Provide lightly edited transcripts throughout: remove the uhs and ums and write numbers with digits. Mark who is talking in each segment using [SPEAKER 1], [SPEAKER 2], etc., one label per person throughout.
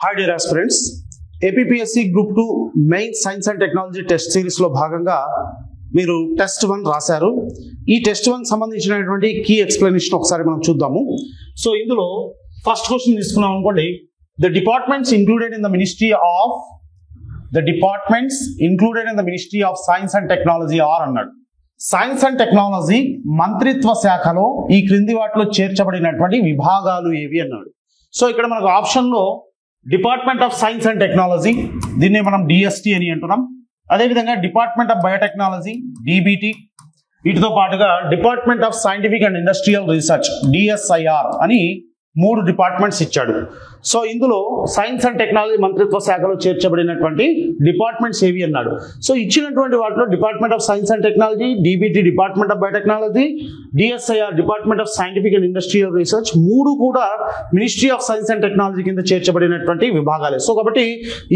[SPEAKER 1] Hi dear aspirants, APPSC Group 2 main science and technology test సిరీస్లో భాగంగా మీరు test 1 రాశారు. ఈ టెస్ట్ 1 సంబంధించినటువంటి కీ ఎక్స్ప్లెనేషన్ ఒకసారి మనం చూద్దాము. సో ఇందులో ఫస్ట్ క్వశ్చన్ తీసుకున్నాం అనుకోండి, the departments included in the ministry of science and technology are అన్నాడు. సైన్స్ అండ్ టెక్నాలజీ మంత్రిత్వ శాఖలో ఈ క్రింది వాటిలో చేర్చబడినటువంటి విభాగాలు ఏవి అన్నాడు. సో ఇక్కడ మనకు ఆప్షన్లో department of science and technology, దీన్ని మనం డిఎస్టి అని అంటున్నాం. అదేవిధంగా డిపార్ట్మెంట్ ఆఫ్ బయోటెక్నాలజీ డిబిటి, వీటితో పాటుగా department of scientific and industrial research DSIR అని 3 డిపార్ట్మెంట్స్ ఇచ్చాడు. సో ఇందులో సైన్స్ అండ్ టెక్నాలజీ మంత్రిత్వ శాఖలో చేర్చబడినటువంటి డిపార్ట్మెంట్స్ ఏవి అన్నాడు. సో ఇచ్చినటువంటి వాటిలో department of science and technology, DBT department of biotechnology, DSIR department of scientific and industrial research 3 కూడా ministry of science and technology కింద చేర్చబడినటువంటి విభాగాలే. సో కాబట్టి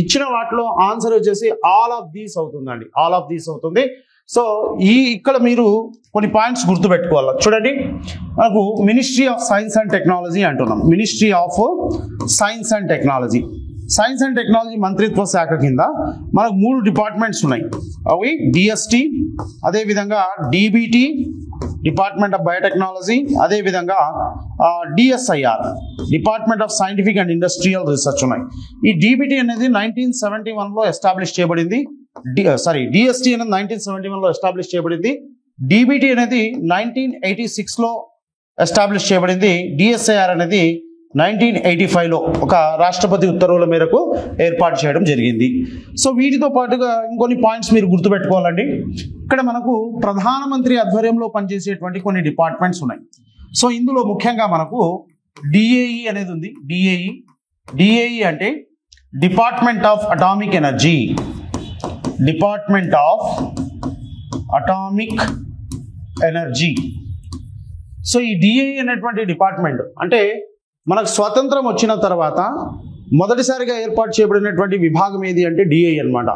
[SPEAKER 1] ఇచ్చిన వాటిలో ఆన్సర్ వచ్చేసి ఆల్ ఆఫ్ దీస్ అవుతుందండి, ఆల్ ఆఫ్ దీస్ అవుతుంది. సో ఇక్కడ మీరు కొన్ని పాయింట్స్ గుర్తుపెట్టుకోవాలి. చూడండి, మనకు ministry of science and technology అంటున్నాం. Ministry of science and technology, science and technology మంత్రిత్వ శాఖ కింద మనకు 3 డిపార్ట్మెంట్స్ ఉన్నాయి. అవి డిఎస్టి, అదేవిధంగా డిబిటి డిపార్ట్మెంట్ ఆఫ్ బయోటెక్నాలజీ, అదేవిధంగా DSIR department of scientific and industrial research ఉన్నాయి. ఈ డిబిటి అనేది 1971లో ఎస్టాబ్లిష్ చేయబడింది. డిఎస్టి అనేది 1971లో ఎస్టాబ్లిష్ చేయబడింది. డిబిటి అనేది 1986లో ఎస్టాబ్లిష్ చేయబడింది. డిఎస్ఐఆర్ అనేది 1985లో ఒక రాష్ట్రపతి ఉత్తర్వుల మేరకు ఏర్పాటు చేయడం జరిగింది. సో వీటితో పాటుగా ఇంకొన్ని పాయింట్స్ మీరు గుర్తుపెట్టుకోవాలండి. ఇక్కడ మనకు ప్రధానమంత్రి ఆధ్వర్యంలో పనిచేసేటువంటి కొన్ని డిపార్ట్మెంట్స్ ఉన్నాయి. సో ఇందులో ముఖ్యంగా మనకు డిఏఈ అనేది ఉంది. డిఏఈ అంటే department of atomic energy, department of atomic energy. So ఈ డిఏఈ అనేటువంటి డిపార్ట్మెంట్ అంటే మనకు స్వతంత్రం వచ్చిన తర్వాత మొదటిసారిగా ఏర్పాటు చేయబడినటువంటి విభాగం ఏది అంటే డిఏఈ అనమాట.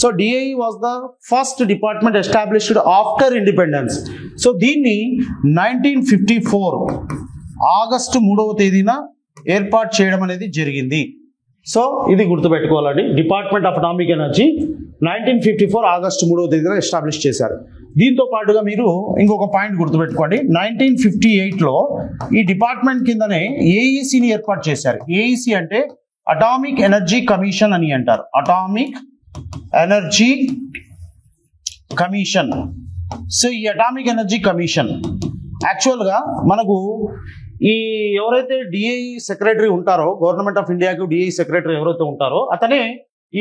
[SPEAKER 1] So DAE was the first department established after independence. So దీన్ని 1954 ఆగస్టు 3వ తేదీన ఏర్పాటు చేయడం అనేది జరిగింది. సో ఇది గుర్తుపెట్టుకోవాలండి. డిపార్ట్మెంట్ ఆఫ్ అటామిక్ ఎనర్జీ 1954 ఆగస్టు 3వ తేదీన ఎస్టాబ్లిష్ చేశారు. దీంతో పాటుగా మీరు ఇంకొక పాయింట్ గుర్తుపెట్టుకోండి. 1958లో ఈ డిపార్ట్మెంట్ కిందనే ఏఈసిని ఏర్పాటు చేశారు. ఏఈసి అంటే అటామిక్ ఎనర్జీ కమిషన్ అని అంటారు. Atomic energy commission. సో ఈ అటామిక్ ఎనర్జీ కమిషన్ యాక్చువల్గా మనకు ఈ ఎవరైతే డిఏఈ సెక్రటరీ ఉంటారో, గవర్నమెంట్ ఆఫ్ ఇండియాకు డిఏఈ సెక్రటరీ ఎవరైతే ఉంటారో అతనే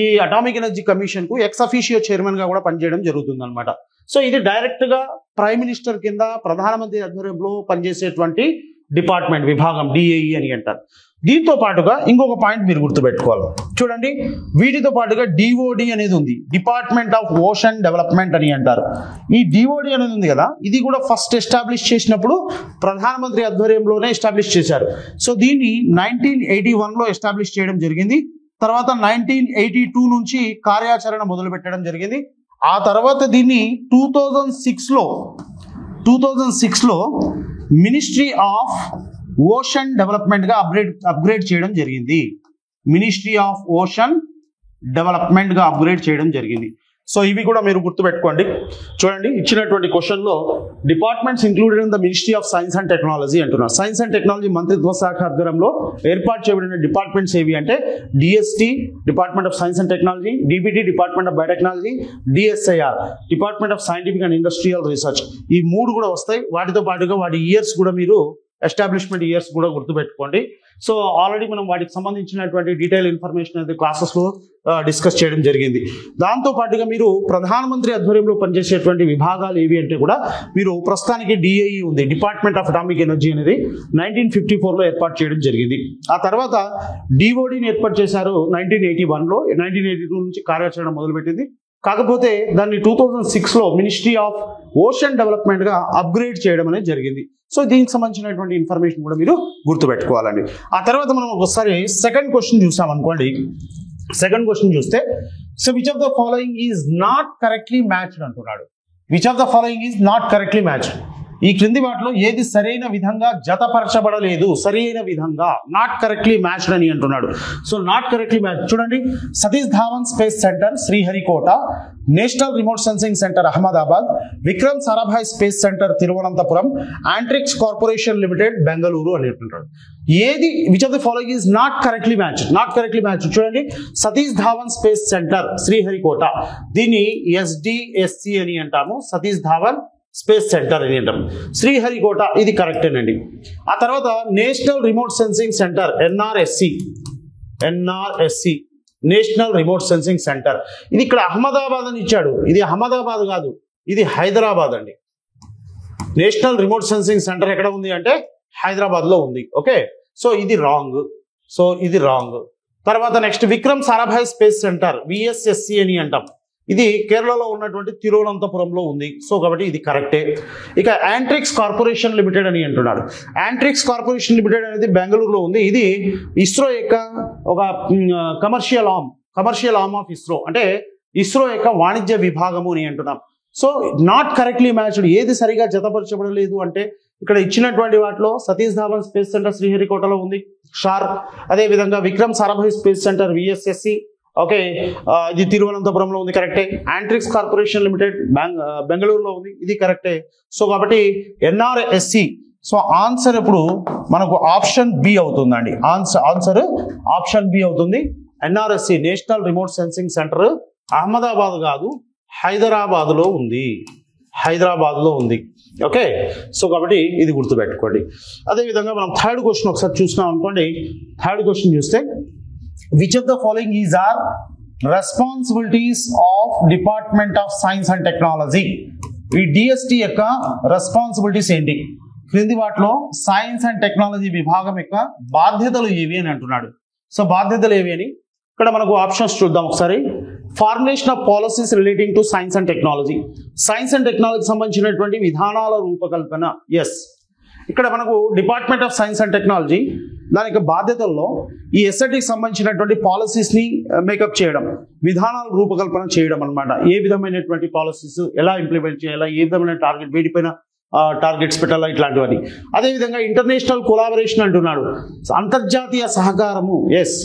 [SPEAKER 1] ఈ అటామిక్ ఎనర్జీ కమిషన్ కు ఎక్స్ అఫీషియో చైర్మన్ గా కూడా పనిచేయడం జరుగుతుంది అనమాట. సో ఇది డైరెక్ట్ గా ప్రైమ్ మినిస్టర్ కింద ప్రధానమంత్రి ఆధ్వర్యంలో పనిచేసేటువంటి డిపార్ట్మెంట్ విభాగం డిఏఈ అని అంటారు. దీంతో పాటుగా ఇంకొక పాయింట్ మీరు గుర్తుపెట్టుకోవాలి. చూడండి, వీటితో పాటుగా డిఓడి అనేది ఉంది, డిపార్ట్మెంట్ ఆఫ్ ఓషన్ డెవలప్మెంట్ అని అంటారు. ఈ డిఓడి అనేది ఉంది కదా, ఇది కూడా ఫస్ట్ ఎస్టాబ్లిష్ చేసినప్పుడు ప్రధానమంత్రి ఆధ్వర్యంలోనే ఎస్టాబ్లిష్ చేశారు. సో దీన్ని 1981లో ఎస్టాబ్లిష్ చేయడం జరిగింది. తర్వాత 1982 నుంచి కార్యాచరణ మొదలు పెట్టడం జరిగింది. ఆ తర్వాత దీన్ని 2006లో మినిస్ట్రీ ఆఫ్ ఓషన్ డెవలప్మెంట్ గా అప్గ్రేడ్ చేయడం జరిగింది. మినిస్ట్రీ ఆఫ్ ఓషన్ డెవలప్మెంట్ గా అప్గ్రేడ్ చేయడం జరిగింది. సో ఇవి కూడా మీరు గుర్తుపెట్టుకోండి. చూడండి, ఇచ్చినటువంటి క్వశ్చన్ లో departments included in the ministry of science and technology అంటున్నారు. సైన్స్ అండ్ టెక్నాలజీ మంత్రిత్వ శాఖ ఆధ్వర్యంలో ఏర్పాటు చేయబడిన డిపార్ట్మెంట్స్ ఏవి అంటే DST department of science and technology, DBT department of biotechnology, DSIR department of scientific and industrial research. ఈ 3 కూడా వస్తాయి. వాటితో పాటుగా వాటి ఇయర్స్ కూడా మీరు ఎస్టాబ్లిష్మెంట్ ఇయర్స్ కూడా గుర్తుపెట్టుకోండి. సో ఆల్రెడీ మనం వాటికి సంబంధించినటువంటి డీటెయిల్ ఇన్ఫర్మేషన్ అనేది క్లాసెస్లో డిస్కస్ చేయడం జరిగింది. దాంతో పాటుగా మీరు ప్రధానమంత్రి ఆధ్వర్యంలో పనిచేసేటువంటి విభాగాలు ఏవి అంటే కూడా మీరు ప్రస్తుతానికి డిఏఈ ఉంది, డిపార్ట్మెంట్ ఆఫ్ అటామిక్ ఎనర్జీ అనేది 1954లో ఏర్పాటు చేయడం జరిగింది. ఆ తర్వాత డిఓడిని ఏర్పాటు చేశారు 1981లో. 1982 నుంచి కార్యాచరణ మొదలుపెట్టింది. కాకపోతే దాన్ని 2006లో మినిస్ట్రీ ఆఫ్ ఓషన్ డెవలప్మెంట్ గా అప్గ్రేడ్ చేయడం అనేది జరిగింది. సో దీనికి సంబంధించినటువంటి ఇన్ఫర్మేషన్ కూడా మీరు గుర్తుపెట్టుకోవాలండి. ఆ తర్వాత మనం ఒకసారి సెకండ్ క్వశ్చన్ చూసాం అనుకోండి. సెకండ్ క్వశ్చన్ చూస్తే, so which of the following is not correctly matched అంటున్నాడు. Which of the following is not correctly matched. ఈ క్రింది వాటిలో ఏది సరైన విధంగా జతపరచబడలేదు, సరైన విధంగా నాట్ కరెక్ట్లీ మ్యాచ్డ్ అని అంటున్నాడు. సో నాట్ కరెక్ట్లీ మ్యాచ్ చూడండి. Satish Dhawan space centre Sriharikota, national remote sensing centre Ahmedabad, Vikram Sarabhai space centre Thiruvananthapuram, Antrix corporation limited Bengaluru అని అంటున్నాడు. ఏది which of the following is not correctly match? Not correctly match చూడండి. సతీష్ ధావన్ స్పేస్ సెంటర్ శ్రీహరికోట, దీన్ని SDSC అని అంటాము, సతీష్ ధావన్ స్పేస్ సెంటర్ అని అంటాం. శ్రీహరికోట ఇది కరెక్టేనండి. ఆ తర్వాత national remote sensing centre NRSC national remote sensing centre, ఇది ఇక్కడ అహ్మదాబాద్ అని ఇచ్చాడు. ఇది అహ్మదాబాద్ కాదు, ఇది హైదరాబాద్ అండి. నేషనల్ రిమోట్ సెన్సింగ్ సెంటర్ ఎక్కడ ఉంది అంటే హైదరాబాద్ లో ఉంది. ఓకే, సో ఇది రాంగ్. తర్వాత next Vikram Sarabhai space centre VSSC అని అంటాం, ఇది కేరళలో ఉన్నటువంటి తిరువనంతపురంలో ఉంది. సో కాబట్టి ఇది కరెక్టే. ఇక యాంట్రిక్స్ కార్పొరేషన్ లిమిటెడ్ అని అంటున్నారు. యాంట్రిక్స్ కార్పొరేషన్ లిమిటెడ్ అనేది బెంగళూరులో ఉంది. ఇది ఇస్రో యొక్క ఒక కమర్షియల్ ఆర్మ్ ఆఫ్ ఇస్రో, అంటే ఇస్రో యొక్క వాణిజ్య విభాగము అని అంటున్నాం. సో నాట్ కరెక్ట్లీ మ్యాచ్డ్, ఏది సరిగా జతపరచబడలేదు అంటే ఇక్కడ ఇచ్చినటువంటి వాటిలో సతీష్ ధావన్ స్పేస్ సెంటర్ శ్రీహరికోటలో ఉంది, షార్. అదేవిధంగా Vikram Sarabhai space centre VSSC, okay, ఇది తిరువనంతపురంలో ఉంది, కరెక్టే. యాంట్రిక్స్ కార్పొరేషన్ లిమిటెడ్ బెంగళూరులో ఉంది, ఇది కరెక్టే. సో కాబట్టి NRSC, సో ఆన్సర్ ఇప్పుడు మనకు ఆప్షన్ బి అవుతుందండి. ఆన్సర్ ఆప్షన్ బి అవుతుంది. NRSC national remote sensing centre Ahmedabad కాదు, హైదరాబాద్లో ఉంది. ఓకే, సో కాబట్టి ఇది గుర్తుపెట్టుకోండి. అదేవిధంగా మనం థర్డ్ క్వశ్చన్ ఒకసారి చూసినాం అనుకోండి. థర్డ్ క్వశ్చన్ చూస్తే which of the following is are responsibilities of department of science and technology? ఈ DST యొక్క రెస్పాన్సిబిలిటీస్ ఏంటి? క్రింది వాటిలో సైన్స్ అండ్ టెక్నాలజీ విభాగం యొక్క బాధ్యతలు ఏవి అని అంటున్నాడు. సో బాధ్యతలు ఏవి అని ఇక్కడ మనకు ఆప్షన్స్ చూద్దాం ఒకసారి. Formulation of policies relating to science and technology, science and టెక్నాలజీకి సంబంధించినటువంటి విధానాల రూపకల్పన. ఎస్, ఇక్కడ మనకు department of science and technology దాని యొక్క బాధ్యతల్లో ఈ SRTకి సంబంధించినటువంటి పాలసీస్ని మేకప్ చేయడం, విధానాల రూపకల్పన చేయడం అన్నమాట. ఏ విధమైనటువంటి పాలసీస్ ఎలా ఇంప్లిమెంట్ చేయాలా, ఏ విధమైన టార్గెట్, వీటిపైన టార్గెట్స్ పెట్టాలా, ఇట్లాంటివన్నీ. అదేవిధంగా ఇంటర్నేషనల్ కొలాబరేషన్ అంటున్నాడు, అంతర్జాతీయ సహకారము. Yes,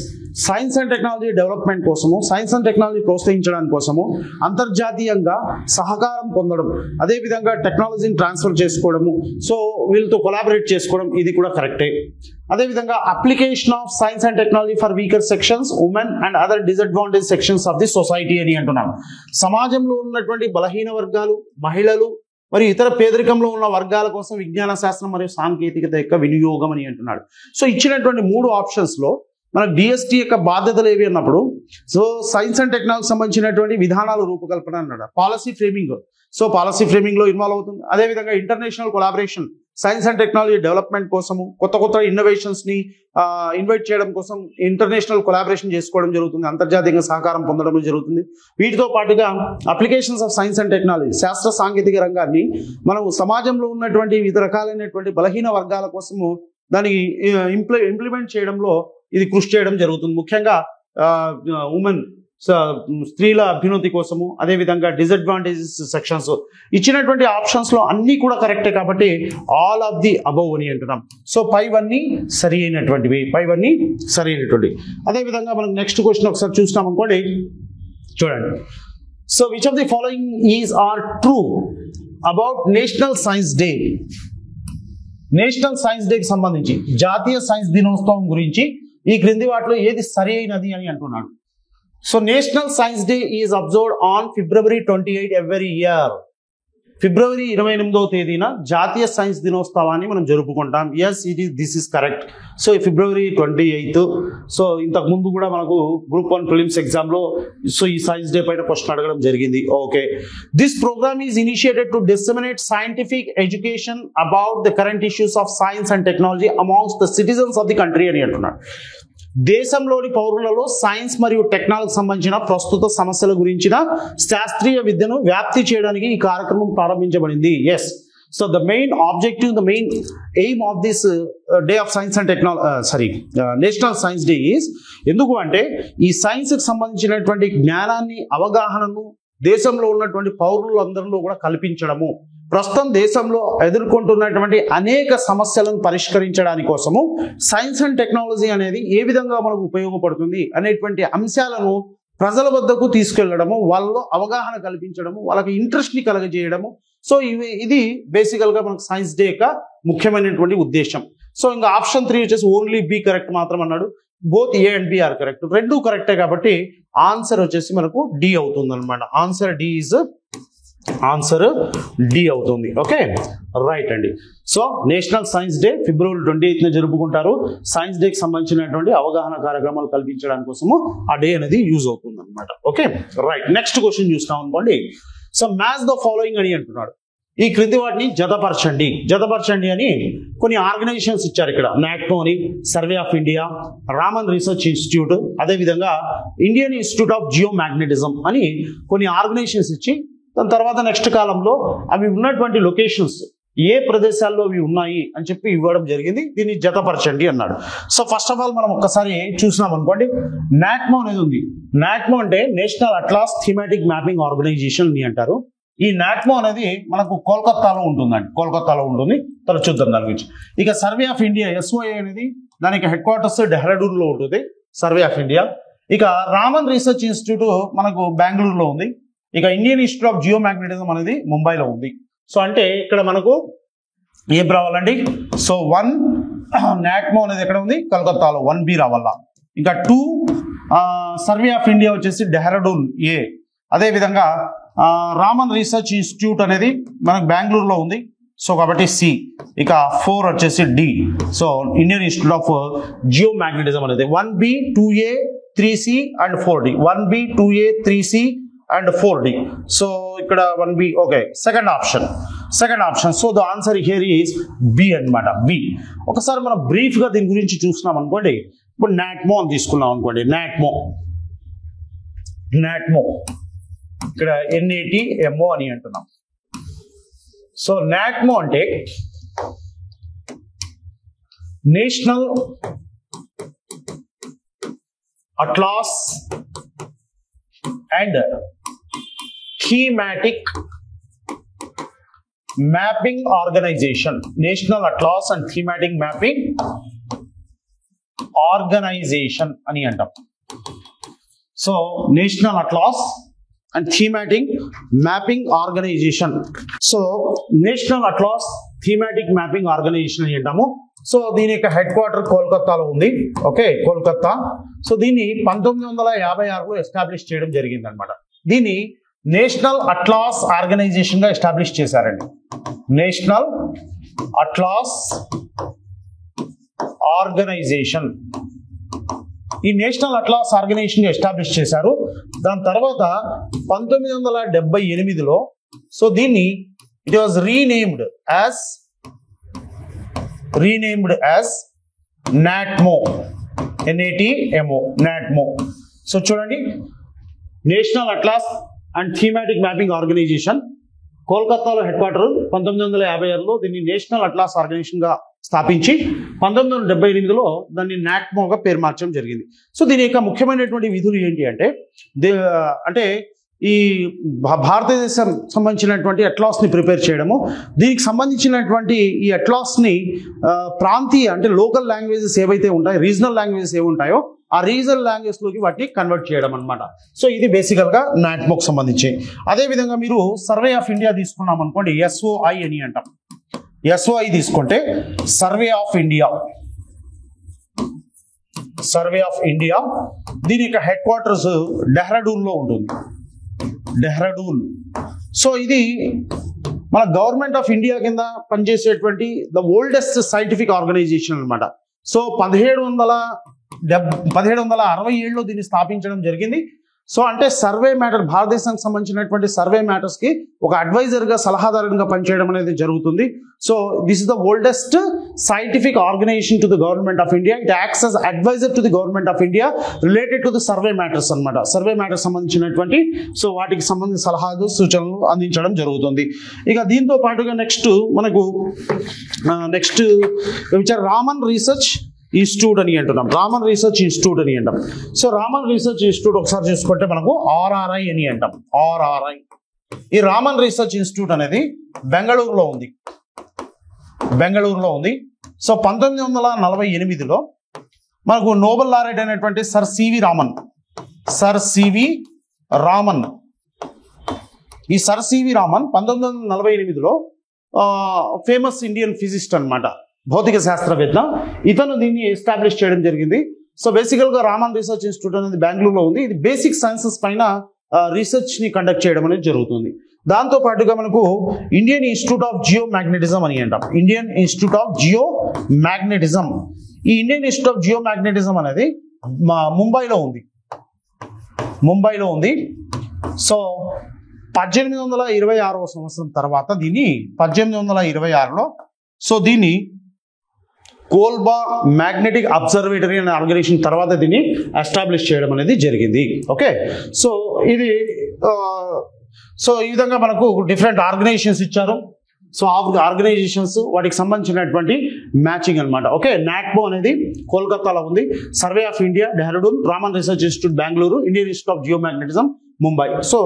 [SPEAKER 1] science and technology development కోసము, సైన్స్ అండ్ టెక్నాలజీ ప్రోత్సహించడానికి కోసము అంతర్జాతీయంగా సహకారం పొందడం, అదేవిధంగా టెక్నాలజీని ట్రాన్స్ఫర్ చేసుకోవడము, సో వీళ్ళతో కొలాబరేట్ చేసుకోవడం, ఇది కూడా కరెక్టే. అదేవిధంగా application of science and technology for weaker sections, women and other disadvantage sections of the society అని అంటున్నాం. సమాజంలో ఉన్నటువంటి బలహీన వర్గాలు, మహిళలు మరియు ఇతర పేదరికంలో ఉన్న వర్గాల కోసం విజ్ఞాన శాస్త్రం మరియు సాంకేతికత యొక్క వినియోగం అని అంటున్నాడు. సో ఇచ్చినటువంటి 3 ఆప్షన్స్లో మనకు DST యొక్క బాధ్యతలు ఏవి అన్నప్పుడు, సో సైన్స్ అండ్ టెక్నాలజీకి సంబంధించినటువంటి విధానాల రూపకల్పన అన్నాడు. పాలసీ ఫ్రేమింగ్, సో పాలసీ ఫ్రేమింగ్లో ఇన్వాల్వ్ అవుతుంది. అదేవిధంగా international collaboration, science and technology development కోసము కొత్త ఇన్నోవేషన్స్ని ఇన్వైట్ చేయడం కోసం ఇంటర్నేషనల్ కొలాబరేషన్ చేసుకోవడం జరుగుతుంది, అంతర్జాతీయంగా సహకారం పొందడం జరుగుతుంది. వీటితో పాటుగా applications of science and technology, శాస్త్ర సాంకేతిక రంగాన్ని మనం సమాజంలో ఉన్నటువంటి వివిధ రకాలైనటువంటి బలహీన వర్గాల కోసము దాన్ని ఇంప్లిమెంట్ చేయడంలో ఇది కృషి చేయడం జరుగుతుంది. ముఖ్యంగా ఉమెన్, స్త్రీల అభ్యున్నతి కోసము, అదేవిధంగా డిసడ్వాంటేజెస్ సెక్షన్స్. ఇచ్చినటువంటి ఆప్షన్స్లో అన్నీ కూడా కరెక్టే కాబట్టి ఆల్ ఆఫ్ ది అబౌవ్ అని అంటున్నాం. సో పైవన్నీ సరి అయినటువంటివి. అదేవిధంగా మనం నెక్స్ట్ క్వశ్చన్ ఒకసారి చూసినాం అనుకోండి, చూడండి. So which of the following is are true about national science day? National science డేకి సంబంధించి, జాతీయ సైన్స్ దినోత్సవం గురించి ఈ క్రింది వాటిలో ఏది సరి అయినది అని అంటున్నాడు. So national science day is observed on February 28 every year. ఫిబ్రవరి 28వ తేదీన జాతీయ సైన్స్ దినోత్సవాన్ని మనం జరుపుకుంటాం. Yes, this is correct. So February 28. So ఇంతకు ముందు కూడా మనకు గ్రూప్ 1 ప్రిలిమ్స్ ఎగ్జామ్లో సో ఈ సైన్స్ డే పైన క్వశ్చన్ అడగడం జరిగింది. Okay, this program is initiated to disseminate scientific education about the current issues of science and technology amongst the citizens of the country అని అంటున్నాడు. దేశంలోని పౌరులలో సైన్స్ మరియు టెక్నాలజీకి సంబంధించిన ప్రస్తుత సమస్యల గురించిన శాస్త్రీయ విద్యను వ్యాప్తి చేయడానికి ఈ కార్యక్రమం ప్రారంభించబడింది. Yes, so the main objective, the main aim of this day of science and technology national science day is, ఎందుకు అంటే ఈ సైన్స్కి సంబంధించినటువంటి జ్ఞానాన్ని, అవగాహనను దేశంలో ఉన్నటువంటి పౌరులందరిలో కూడా కల్పించడము, ప్రస్తుతం దేశంలో ఎదుర్కొంటున్నటువంటి అనేక సమస్యలను పరిష్కరించడానికి కోసము సైన్స్ అండ్ టెక్నాలజీ అనేది ఏ విధంగా మనకు ఉపయోగపడుతుంది అనేటువంటి అంశాలను ప్రజల వద్దకు తీసుకెళ్లడము, వాళ్ళలో అవగాహన కల్పించడము, వాళ్ళకి ఇంట్రెస్ట్ ని కలగజేయడము. సో ఇది బేసికల్ గా మనకు సైన్స్ డే యొక్క ముఖ్యమైనటువంటి ఉద్దేశం. సో ఇంకా ఆప్షన్ 3 వచ్చేసి ఓన్లీ బి కరెక్ట్ మాత్రం అన్నాడు. Both A and B are correct, రెండు కరెక్టే కాబట్టి ఆన్సర్ వచ్చేసి మనకు డి అవుతుంది అనమాట. ఆన్సర్ డి అవుతుంది. ఓకే, రైట్ అండి. సో నేషనల్ సైన్స్ డే ఫిబ్రవరి 28న జరుపుకుంటారు. సైన్స్ డేకి సంబంధించినటువంటి అవగాహన కార్యక్రమాలు కల్పించడానికి కోసము ఆ డే అనేది యూజ్ అవుతుంది అనమాట. Okay, right. నెక్స్ట్ క్వశ్చన్ చూస్తాం అనుకోండి. సో మ్యాచ్ ద ఫాలోయింగ్ అని అంటున్నాడు. ఈ క్రింది వాటిని జతపరచండి అని కొన్ని ఆర్గనైజేషన్స్ ఇచ్చారు ఇక్కడ. నాక్మో అని, survey of India, Raman research institute, అదేవిధంగా Indian institute of geomagnetism అని కొన్ని ఆర్గనైజేషన్స్ ఇచ్చి దాని తర్వాత నెక్స్ట్ కాలంలో అవి ఉన్నటువంటి లొకేషన్స్ ఏ ప్రదేశాల్లో అవి ఉన్నాయి అని చెప్పి ఇవ్వడం జరిగింది. దీన్ని జతపరచండి అన్నాడు. సో ఫస్ట్ ఆఫ్ ఆల్ మనం ఒక్కసారి చూసినాం అనుకోండి, నాక్మో అనేది ఉంది. నాక్మో అంటే national atlas thematic mapping organisation అని అంటారు. ఈ నాక్మో అనేది మనకు కోల్కతాలో ఉంటుందండి, తర్వాత చూద్దాం దాని గురించి. ఇక సర్వే ఆఫ్ ఇండియా SOI అనేది దానికి హెడ్ క్వార్టర్స్ డెహ్రాడూన్ లో ఉంటుంది, సర్వే ఆఫ్ ఇండియా. ఇక రామన్ రీసెర్చ్ ఇన్స్టిట్యూట్ మనకు బెంగళూరులో ఉంది. ఇక Indian institute of geomagnetism అనేది ముంబైలో ఉంది. సో అంటే ఇక్కడ మనకు ఏం రావాలండి? సో 1 నాక్మో అనేది ఎక్కడ ఉంది? కలకత్తాలో. 1B రావాలా. ఇంకా 2 సర్వే ఆఫ్ ఇండియా వచ్చేసి డెహ్రాడూన్ A. అదేవిధంగా రామన్ రీసెర్చ్ ఇన్స్టిట్యూట్ అనేది మనకు బెంగళూరులో ఉంది. సో కాబట్టి C. ఇక 4 వచ్చేసి D. So Indian institute of geomagnetism అనేది 1B 2A 3C and 4D. 1B 2A 3C and 4D. So ఇక్కడ 1B. Okay, second option. So the answer here is B అన్నమాట. B. ఒకసారి మనం brief గా దీని గురించి చూస్తున్నాం అనుకోండి. ఇప్పుడు నాక్మో అని తీసుకున్నాం అనుకోండి. నాక్మో ఇక్కడ NATMO అని అంటున్నాం. సో నాక్మో అంటే national atlas and thematic mapping organisation. National atlas and thematic mapping organisation అని అంటాం. So national atlas and thematic mapping organisation. So national atlas thematic mapping organisation అని అంటాము. సో దీని యొక్క హెడ్ క్వార్టర్ కోల్కతాలో ఉంది. ఓకే, కోల్కతా. సో దీన్ని 1956లో ఎస్టాబ్లిష్ చేయడం జరిగింది అనమాట. దీన్ని నేషనల్ అట్లాస్ ఆర్గనైజేషన్ గా ఎస్టాబ్లిష్ చేశారండి. National atlas organisation. ఈ నేషనల్ అట్లాస్ ఆర్గనైజేషన్ ఎస్టాబ్లిష్ చేశారు. దాని తర్వాత 1978లో సో దీన్ని it was renamed as నాక్మో. NATMO, నాక్మో. So చూడండి, national atlas and thematic mapping organisation, కోల్కతాలో హెడ్ క్వార్టర్. 1956లో దీన్ని నేషనల్ అట్లాస్ ఆర్గనైజేషన్ గా స్థాపించి 1978లో దాన్ని నాక్మోగా పేరు మార్చడం జరిగింది. సో దీని యొక్క ముఖ్యమైనటువంటి విధులు ఏంటి అంటే ఈ భారతదేశం సంబంధించినటువంటి అట్లాస్ ని ప్రిపేర్ చేయడము, దీనికి సంబంధించినటువంటి ఈ అట్లాస్ ని ప్రాంతీయ అంటే లోకల్ లాంగ్వేజెస్ ఏవైతే ఉంటాయో, రీజనల్ లాంగ్వేజెస్ ఏవి ఉంటాయో ఆ రీజనల్ లాంగ్వేజ్ లోకి వాటిని కన్వర్ట్ చేయడం అనమాట. సో ఇది బేసికల్ గా నాక్మోకి సంబంధించి. అదే విధంగా మీరు సర్వే ఆఫ్ ఇండియా తీసుకున్నాం అనుకోండి, SOI అని అంటాం. SOI తీసుకుంటే సర్వే ఆఫ్ ఇండియా, దీని యొక్క హెడ్ క్వార్టర్స్ డెహ్రాడూన్ లో ఉంటుంది. సో ఇది మన గవర్నమెంట్ ఆఫ్ ఇండియా కింద పనిచేసేటువంటి ద ఓల్డెస్ట్ సైంటిఫిక్ ఆర్గనైజేషన్ అనమాట. సో 1767లో దీన్ని స్థాపించడం జరిగింది. సో అంటే సర్వే మ్యాటర్, భారతదేశానికి సంబంధించినటువంటి సర్వే మ్యాటర్స్ కి ఒక అడ్వైజర్ గా, సలహాదారుగా పనిచేయడం అనేది జరుగుతుంది. So this is the oldest scientific organisation to the government of India. It acts as adviser to the government of India related to the survey matters అనమాట. సర్వే మ్యాటర్స్ సంబంధించినటువంటి so వాటికి సంబంధించిన సలహాలు, సూచనలు అందించడం జరుగుతుంది. ఇక దీంతో పాటుగా నెక్స్ట్ రామన్ రీసెర్చ్ ఇన్స్టిట్యూట్ అని అంటున్నాం. సో రామన్ రీసెర్చ్ ఇన్స్టిట్యూట్ ఒకసారి చూసుకుంటే మనకు RRI అని అంటాం. RRI ఈ రామన్ రీసెర్చ్ ఇన్స్టిట్యూట్ అనేది బెంగళూరులో ఉంది. సో 1948లో మనకు నోబెల్ లారెట్ అయినటువంటి సర్ సివి రామన్ ఈ సర్ సివి రామన్ 1948లో ఫేమస్ ఇండియన్ ఫిజిస్ట్ అన్నమాట, భౌతిక శాస్త్రవేత్త. ఇతను దీన్ని ఎస్టాబ్లిష్ చేయడం జరిగింది. సో బేసికల్గా రామన్ రీసెర్చ్ ఇన్స్టిట్యూట్ అనేది బెంగళూరులో ఉంది. ఇది బేసిక్ సైన్సెస్ పైన రీసెర్చ్ని కండక్ట్ చేయడం అనేది జరుగుతుంది. దాంతో పాటుగా మనకు Indian institute of geomagnetism అని అంటాం. Indian institute of geomagnetism. ఈ Indian institute of geomagnetism అనేది ముంబైలో ఉంది. సో 1826వ సంవత్సరం తర్వాత దీన్ని 1826లో దీన్ని కోల్బా మ్యాగ్నెటిక్ అబ్జర్వేటరీ అనే ఆర్గనైజేషన్ తర్వాత దీన్ని ఎస్టాబ్లిష్ చేయడం అనేది జరిగింది. ఓకే, సో ఇది ఈ విధంగా మనకు డిఫరెంట్ ఆర్గనైజేషన్స్ ఇచ్చారు. సో ఆర్గనైజేషన్స్ వాటికి సంబంధించినటువంటి మ్యాచింగ్ అనమాట. ఓకే, నాక్బో అనేది కోల్కతాలో ఉంది, survey of India Dehradun, Raman research institute Bengaluru, Indian institute of geomagnetism Mumbai. So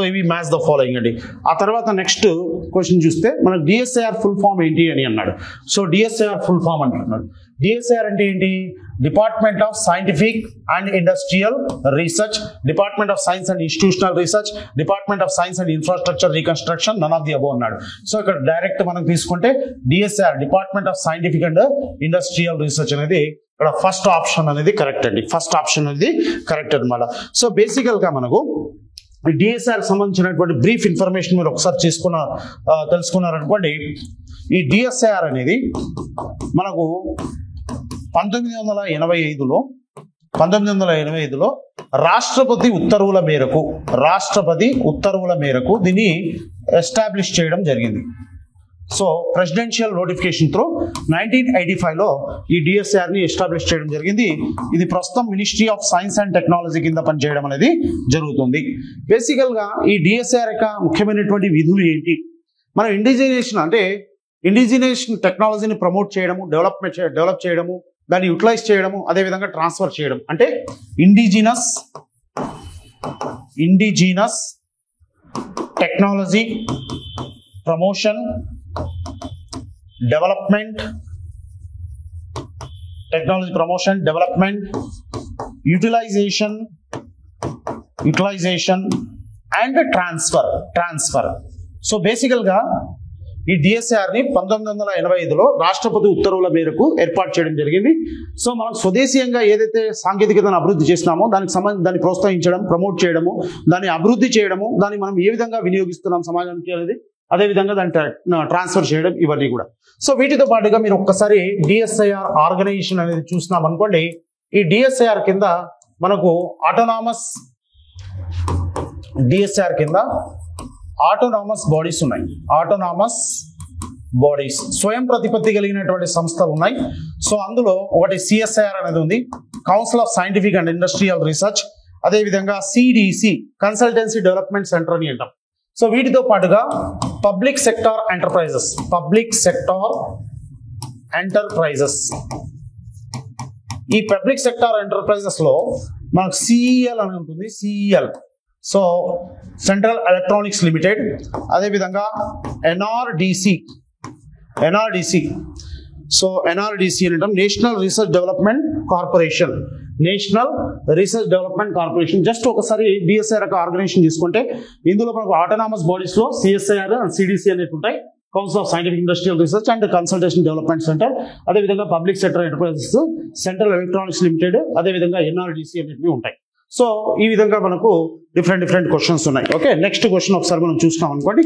[SPEAKER 1] ఇవి మ్యాచ్ ద ఫాలోయింగ్ అండి. ఆ తర్వాత నెక్స్ట్ క్వశ్చన్ చూస్తే మనకు డిఎస్ఐఆర్ ఫుల్ ఫామ్ ఏంటి అని అన్నాడు. సో డిఎస్ఐఆర్ ఫుల్ ఫామ్ అంటున్నాడు. డిఎస్ఐఆర్ అంటే ఏంటి? Department of scientific and industrial research, department of science and institutional research, department of science and infrastructure reconstruction, none of the above అన్నాడు. So ఇక్కడ direct మనం తీసుకుంటే DSIR department of scientific and industrial research అనేది ఇక్కడ first option అనేది correct అండి. First option అనేది correct అనమాట. సో బేసికల్ గా మనకు డిఎస్ఆర్ సంబంధించినటువంటి బ్రీఫ్ ఇన్ఫర్మేషన్ మీరు ఒకసారి తెలుసుకున్నారనుకోండి. ఈ డిఎస్ఐఆర్ అనేది మనకు 1985లో రాష్ట్రపతి ఉత్తర్వుల మేరకు దీన్ని ఎస్టాబ్లిష్ చేయడం జరిగింది. సో ప్రెసిడెన్షియల్ నోటిఫికేషన్ త్రూ 1985లో ఈ డిఎస్ఆర్ ని ఎస్టాబ్లిష్ చేయడం జరిగింది. ఇది ప్రస్తుతం ministry of science and technology కింద పనిచేయడం అనేది జరుగుతుంది. బేసికల్ గా ఈ డిఎస్ఆర్ యొక్క ముఖ్యమైనటువంటి విధులు ఏంటి? మనం ఇండిజినేషన్ టెక్నాలజీని ప్రమోట్ చేయడము, డెవలప్ చేయడము, దాన్ని యూటిలైజ్ చేయడము, అదేవిధంగా ట్రాన్స్ఫర్ చేయడం. అంటే indigenous technology promotion, development, utilisation and transfer. So బేసికల్ గా ఈ డిఎస్ఆర్ ని 1985లో రాష్ట్రపతి ఉత్తర్వుల మేరకు ఏర్పాటు చేయడం జరిగింది. సో మనం స్వదేశీయంగా ఏదైతే సాంకేతికతను అభివృద్ధి చేసినామో దాన్ని ప్రోత్సహించడం, ప్రమోట్ చేయడము, దాన్ని అభివృద్ధి చేయడము, దాన్ని మనం ఏ విధంగా వినియోగిస్తున్నాం సమాజానికి అనేది, అదేవిధంగా దాన్ని ట్రాన్స్ఫర్ చేయడం, ఇవన్నీ కూడా. సో వీటితో పాటుగా మీరు ఒక్కసారి డిఎస్ఐఆర్ ఆర్గనైజేషన్ అనేది చూసినాం అనుకోండి. ఈ డిఎస్ఐఆర్ కింద మనకు ఆటోనామస్ బాడీస్ ఉన్నాయి. స్వయం ప్రతిపత్తి కలిగినటువంటి సంస్థలు ఉన్నాయి. సో అందులో ఒకటి సిఎస్ఐఆర్ అనేది ఉంది, council of scientific and industrial research, అదేవిధంగా సిడిసి కన్సల్టెన్సీ డెవలప్మెంట్ సెంటర్ అని అంటాం. సో వీటితో పాటుగా పబ్లిక్ సెక్టార్ ఎంటర్ప్రైజెస్, ఈ పబ్లిక్ సెక్టార్ ఎంటర్ప్రైజెస్ లో మనకు సిఈఎల్ అని ఉంటుంది. సో సెంట్రల్ ఎలక్ట్రానిక్స్ లిమిటెడ్, అదేవిధంగా ఎన్ఆర్డిసి. సో ఎన్ఆర్డిసి అని అంటాం, national research development corporation. Just ఒకసారి డిఎస్ఐఆర్ యొక్క ఆర్గనైజేషన్ తీసుకుంటే ఇందులో మనకు ఆటోనామస్ బాడీస్ లో సిఎస్ఐఆర్ అండ్ సిడిసి అనేవి ఉంటాయి, council of scientific industrial research and consultation development centre, అదేవిధంగా public sector enterprises, central electronics limited, అదేవిధంగా ఎన్ఆర్డిసి అనేవి ఉంటాయి. సో ఈ విధంగా మనకు డిఫరెంట్ క్వశ్చన్స్ ఉన్నాయి. ఓకే, నెక్స్ట్ క్వశ్చన్ ఒకసారి మనం చూసినాం అనుకోండి.